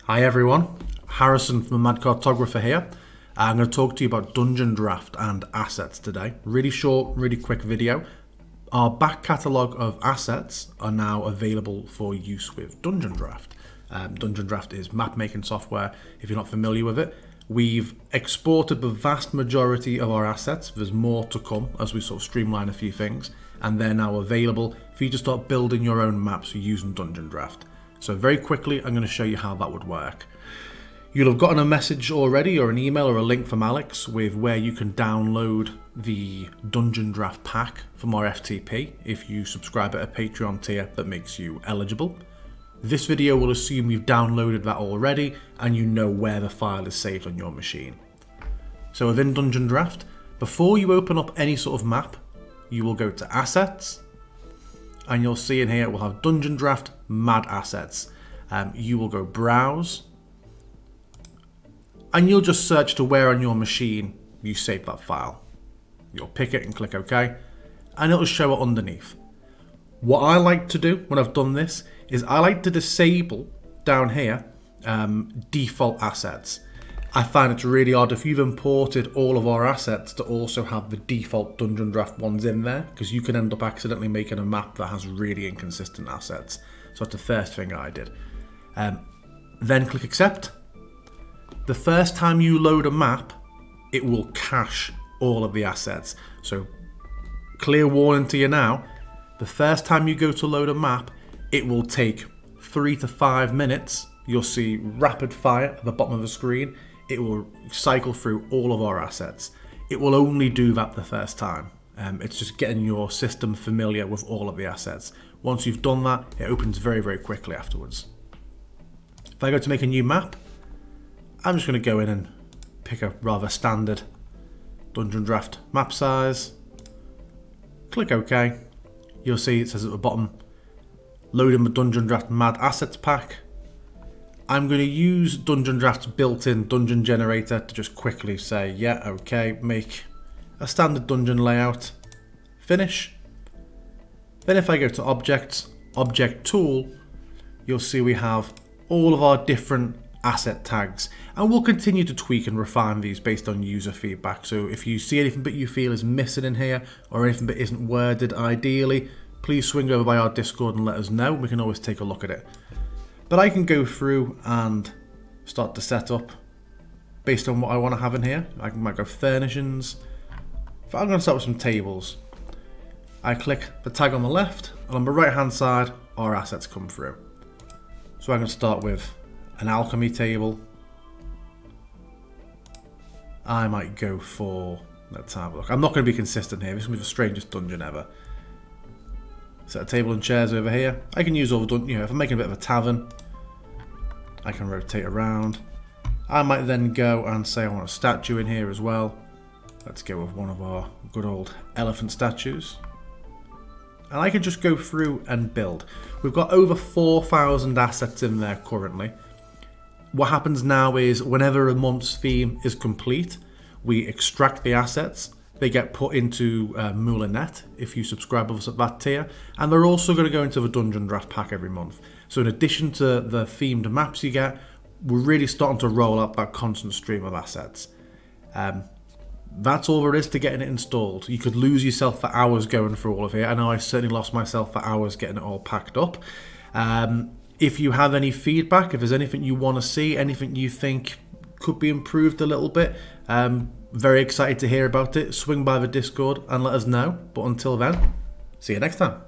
Hi everyone, Harrison from the Mad Cartographer here. I'm going to talk to you about Dungeondraft and assets today. Really short, really quick video. Our back catalogue of assets are now available for use with Dungeondraft. Dungeondraft is map making software, if you're not familiar with it. We've exported the vast majority of our assets. There's more to come as we sort of streamline a few things, and they're now available for you to start building your own maps using Dungeondraft. So very quickly, I'm going to show you how that would work. You'll have gotten a message already, or an email or a link from Alex with where you can download the Dungeondraft pack from our FTP if you subscribe at a Patreon tier that makes you eligible. This video will assume you've downloaded that already and you know where the file is saved on your machine. So within Dungeondraft, before you open up any sort of map, you will go to Assets, and you'll see in here we'll have Dungeondraft Mad Assets. You will go Browse, and you'll just search to where on your machine you save that file. You'll pick it and click OK, and it'll show it underneath. What I like to do when I've done this is I like to disable down here default assets. I find it's really odd if you've imported all of our assets to also have the default Dungeondraft ones in there, because you can end up accidentally making a map that has really inconsistent assets. So that's the first thing I did. Then click Accept. The first time you load a map, it will cache all of the assets. So clear warning to you now, the first time you go to load a map, it will take 3 to 5 minutes. You'll see rapid fire at the bottom of the screen. It will cycle through all of our assets. It will only do that the first time. It's just getting your system familiar with all of the assets. Once you've done that, it opens very, very quickly afterwards. If I go to make a new map, I'm just going to go in and pick a rather standard Dungeondraft map size. Click OK. You'll see it says at the bottom, loading the Dungeondraft Mad Assets pack. I'm going to use Dungeondraft's built-in dungeon generator to just quickly say, yeah, okay, make a standard dungeon layout, finish. Then if I go to Objects, Object Tool, you'll see we have all of our different asset tags, and we'll continue to tweak and refine these based on user feedback. So if you see anything that you feel is missing in here, or anything that isn't worded ideally, please swing over by our Discord and let us know. We can always take a look at it. But I can go through and start to set up based on what I want to have in here. I might go furnishings. I'm going to start with some tables. I click the tag on the left, and on the right hand side, our assets come through. So I'm going to start with an alchemy table. I might go for, let's have a look. I'm not going to be consistent here. This is going to be the strangest dungeon ever. Set a table and chairs over here. I can use all the, if I'm making a bit of a tavern, I can rotate around. I might then go and say I want a statue in here as well. Let's go with one of our good old elephant statues. And I can just go through and build. We've got over 4,000 assets in there currently. What happens now is whenever a month's theme is complete, we extract the assets. They get put into Moulinet if you subscribe with us at that tier, and they're also going to go into the Dungeondraft pack every month. So in addition to the themed maps you get, we're really starting to roll out that constant stream of assets. That's all there is to getting it installed. You could lose yourself for hours going through all of it. I know I certainly lost myself for hours getting it all packed up. If you have any feedback, if there's anything you want to see, anything you think could be improved a little bit, very excited to hear about it. Swing by the Discord and let us know. But until then, see you next time.